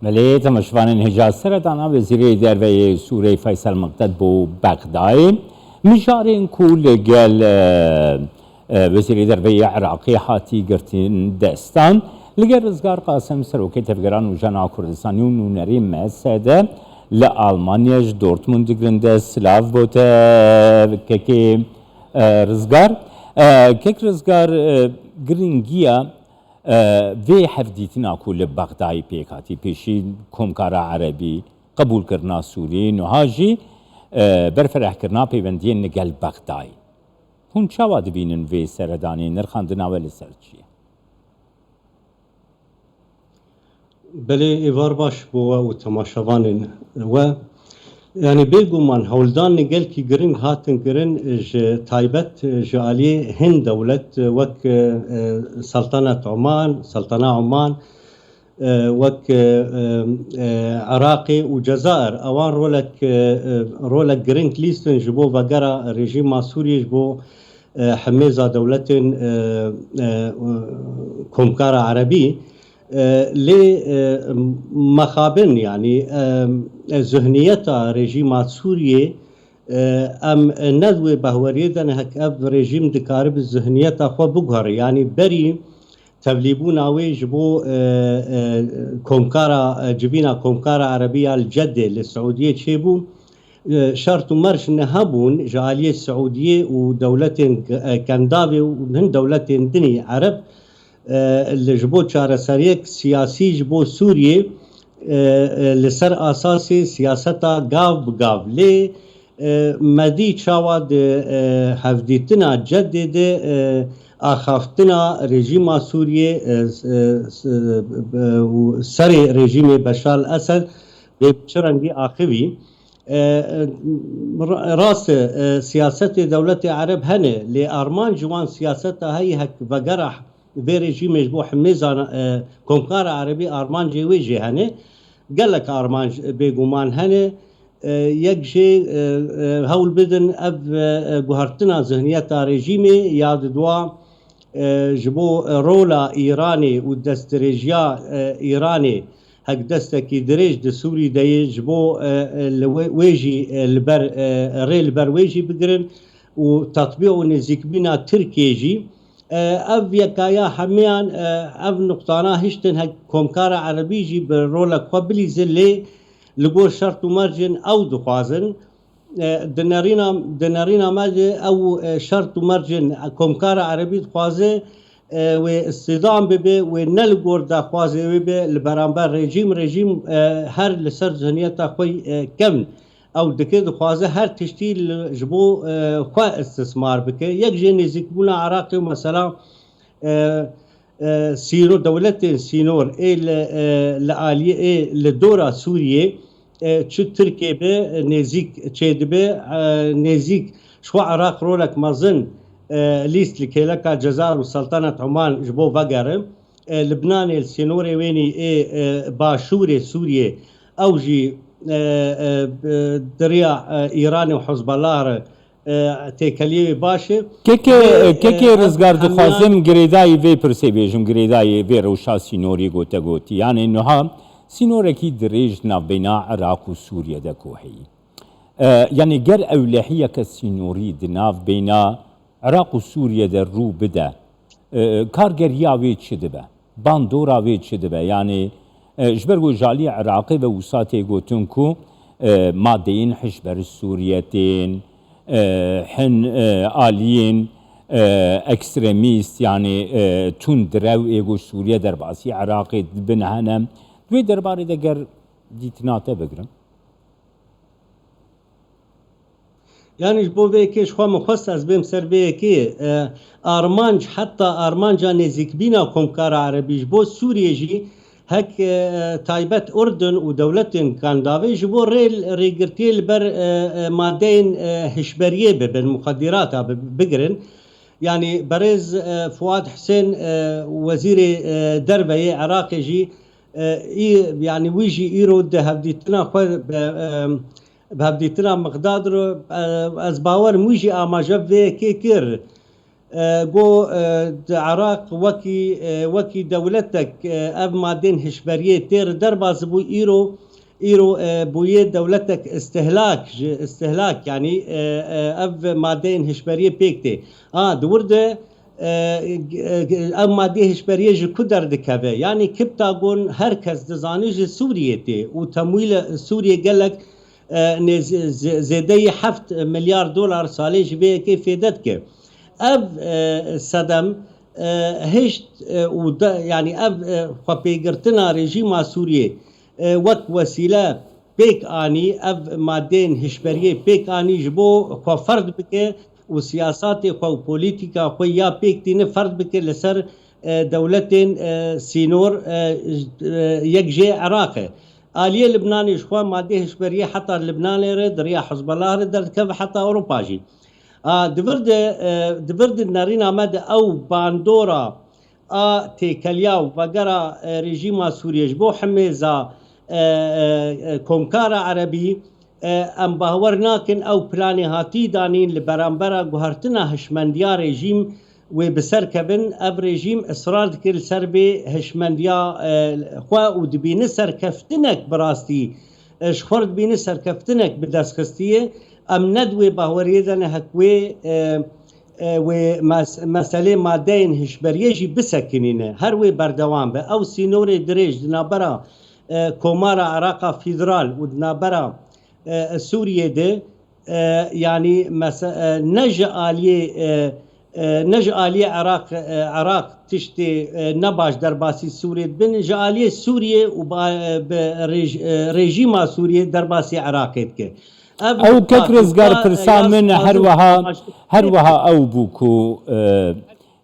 ملی تماشوان حجاز سردانا وزیر دروی سوره فیصل مقدد بو بغدای مشارين كول قال وزير دروي عراقي حاتي قرتين داستان لقى رزقار قاسم سروكي تفقران وجانا كردستاني ونونري مسادة لألمانيا دورتموند قرنده سلاف بوتا كيكي رزقار كيك رزقار قرنجيا في حفديتنا كل بغداي بيكاتي بيشي كومكارا عربي قبول كرنا سوري نهاجي برفرح کرنا پیوندین نگل بغدای هون چاوا دبینن وی سردانی نرخاندنا ولی سر چیه؟ بله ایوار باش بوا و تماشاوان و يعني بيقو من هولدان نقل كي قرن هاتن قرن تايبت جالي هند دولة وك سلطنة عمان سلطنة عمان وك عراقي وجزائر اوان رولك جرين كليستن جبو فقرا ريجيم سوريا جبو حميزة دولة كومكارا عربي لمخابن يعني ذهنيتها ريجيم سوريا ام ندوي بهوريدن هك اف ريجيم دكارب الذهنيتها خو بقهر يعني بري تبليبون اوي جبو كومكارا جبينا كومكارا عربية الجدة للسعودية تشيبو شرط مرش نهبون جالية السعودية ودولة كندافي وهن دولة دني عرب اللي جبو شارساريك سياسي جبو سوريا لسر اساسي سياستها قاف بقاف لي مدي شاواد حفديتنا جدد اخافتنا رژیم سوریه سر رژیم بشار الاسد به چرنگی آخوی راست سیاست دولت عرب هنه لارمان جوان سیاست هاي هک وگرح به رژیم جبو حمیزان کنکار عربی آرمان جوی جه هنه قالك آرمان بگومان هنه یک جه هول بدن اب گوهرتنا ذهنیت رژیمی یاد دوا جبو رولا ايراني ودستريجيا ايراني هك دستكي دريج د سوري دي جبو ويجي البر ريل بر ويجي بقرن وتطبيق نزيك بنا تركيجي اف يكايا حميان اف نقطانا هشتن هك كومكارا عربي جي برولا قبلي زلي لقول شرط مرجن او دخوازن دنارينا ماجي او شرط مرجن كومكارا عربي خوازه واستضام ببي ونلقور دا خوازه ببي البرامبر رجيم هر لسر ذهنيتا خوي كم او دكي خوازه هر تشتيل جبو خوا استثمار بك يكجي نزيك بونا عراقي مثلا سينو دولة سينور لآلية لدورة سوريا چه ترکیه به نزیک چه دبه نزیک شو عراق رولك مازن لیست لكيلك الجزائر وسلطنة عمان جبو وقرم لبنان السينوري ويني باشوري سوريا اوجي دريا ايراني وحزب الله تكليه باشه كيكي رزقار دخوازم گريداي في پرسي بيجم گريداي في روشا سينوري گوتي يعني انها سينوركي دريج ناف بين عراق وسوريا دا كوحي يعني قر أولحية كسينوري ناف بين عراق وسوريا دا رو بدا كارجر ياوي تشدبه باندورا وي تشدبه يعني جبرغو جالي عراقي ووساتي قوتنكو مادين حشبر السوريتين حن آليين اكستريميست يعني تون دراو ايغو سوريا درباسي عراقي بنهنم دوی درباره دگر دیتناته بگرم يعني بو ويكيش خو مخصص از بهم سر ويكي ارمانج حتى ارمانجا نزيك بينا كومكار عربي بو سوريا جي هك تايبت اردن ودولتين كان دافي جبو ريغرتيل بر مادين هشبريه بالمخدرات بقرن يعني برز فؤاد حسين وزير دربي عراقي جي يعني ويجي يرد هبديتنا مقدار از باور موجي اما جاب كيكر جو عراق وكي دولتك اف مادين هشبريه تير درباز بو ايرو بويه دولتك استهلاك يعني اف مادين هشبريه بيكتي دورده ام مادي هشبريه جي كدر دكبه يعني كبتاغون هركز دزاني جي سوريتي وتمويل سوريا قالك زيدي 7 مليار دولار سالي جبيه كيف فيدتك اب صدم هشت يعني اب خبيقرتنا ريجيما سوريا وقت وسيله بيك اني اب مادين هشبريه بيك اني جبو فرد بك وسياسات خو بوليتيكا خو يا بيك تين فرد بك لسر دولتين سينور يكجي عراق آلية لبناني شخوا مادي هشبريه حتى لبنان رد ريا حزب الله رد كف حتى اوروبا جي دبرد نارينا مد او باندورا تيكلياو وقرا ريجيما سوريا جبو حميزا كونكارا عربي ام باورناكن او بلاني هاتي دانين لبرامبرا قهرتنا هشمنديا ريجيم وبسر كبن اب ريجيم اصرار كل سربي هشمنديا خوا ودبين سركفتنك براستي شخورد بين سركفتنك بدسخستيه ام ندوي باوريدن هكوي ومسألة مادين هشبريجي بسكنينه هروي بردوان به او سينوري دريج دنابرا كومارا عراقا فيدرال ودنابرا سوريا ده يعني نج آلية عراق تشتي نباش درباسي سوريا بن جالية سوريا وريجيما سوريا درباسي عراقيتك او ككرزگار پرسان من هروها او بوكو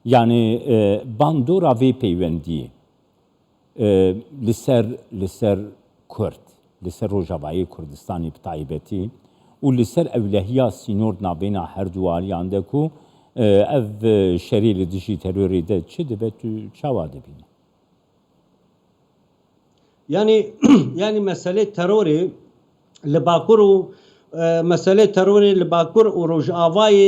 يعني باندورا في بيوندي لسر كرد لسر روجاوایی کردستانی بتایبەتی و لسر اولهیا سینور نابینا هر دواری اندکو اف شریل دیجی تروری ده چه دبت چوا دبینه يعني مسألة تروري لباكور مسألة تروري لباكور وروجاواي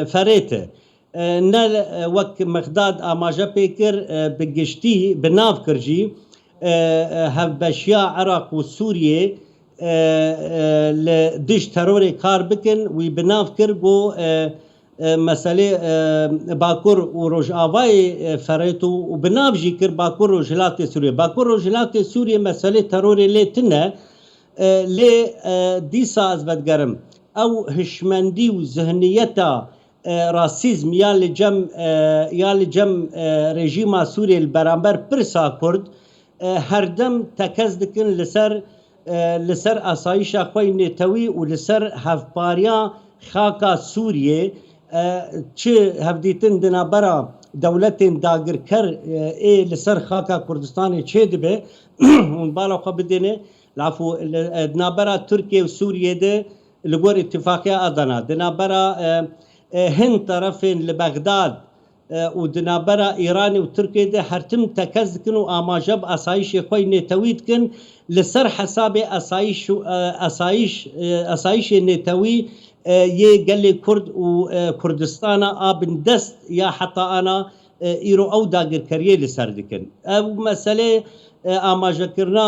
فريته نال وك مخداد آماجا بيكر بجشتي بناف كرجي هفبشيا عراق وسوريا لدش تروري كار بكن وبناف كربو مسألة باكور وروجاواي فريتو وبناف جي كر باكور وجلات سوريا باكور وجلات سوريا مسألة تروري ليتنا لي ديسا أزبط قرم أو هشمندي وذهنيتا راسيزم يا لجم رژیما سوریه البرامبر پرسا کرد هردم تکز دکن لسر آسایش خوی نتوی و لسر هفپاریا خاکا سوریه چه هفدیتن دنابرا دولتین داگر کر لسر خاکا کردستان چه دبه اون بالا خو بدینه العفو دنابرا ترکیه و سوریه ده لگور اتفاقیه ادنا دنابرا هند طرفين لبغداد ودنابرا ايراني وتركيا ده هرتم تكزكن واماجب اسايش خوي نتويد كن لسر حساب اسايش نتوي يه قال كرد وكردستان ابن دست يا حتى انا ايرو او داغر كريه لسر دكن او مساله اماجكرنا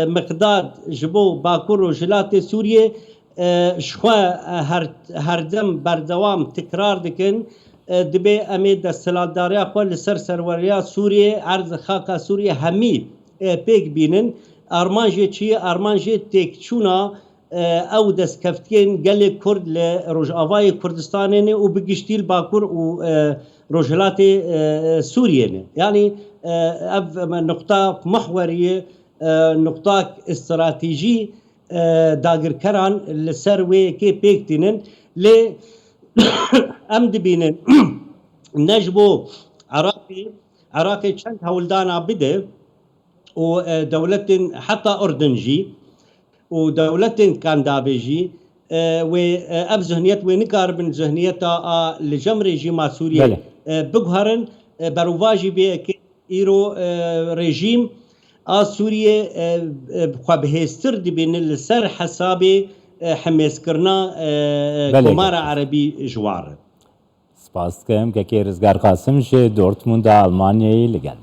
مقداد جبو باكور وجلات سوريا شخوا هردم بردوام تکرار دکن دبی امید دستلالداری خو لسر سروریا سوریه عرض خاکا سوریه همی پیک بینن ارمانجه چیه ارمانجه تکچونا او دست کفتین گل کرد لروجاوای کردستان نه و بگشتیل باکور و روجلات سوریه نه یعنی نقطه محوریه نقطه استراتیجی داگر کران لسر وی کی پیکتینن لی ام دبینن نجبو عراقي چند هولدانا بده و دولتين حتى اردنجي و دولتين كان دابجي و اب ذهنيت و نكار بن ذهنيتا لجم ريجيم سوريا بقهرن برواجي بي ايرو ريجيم سوريا خبهستر دبين السر حسابي حماس كرنا كمارة عربي جوار سپاس دکم که رزگار قاسم شه دورتموند آلمانیایی لگل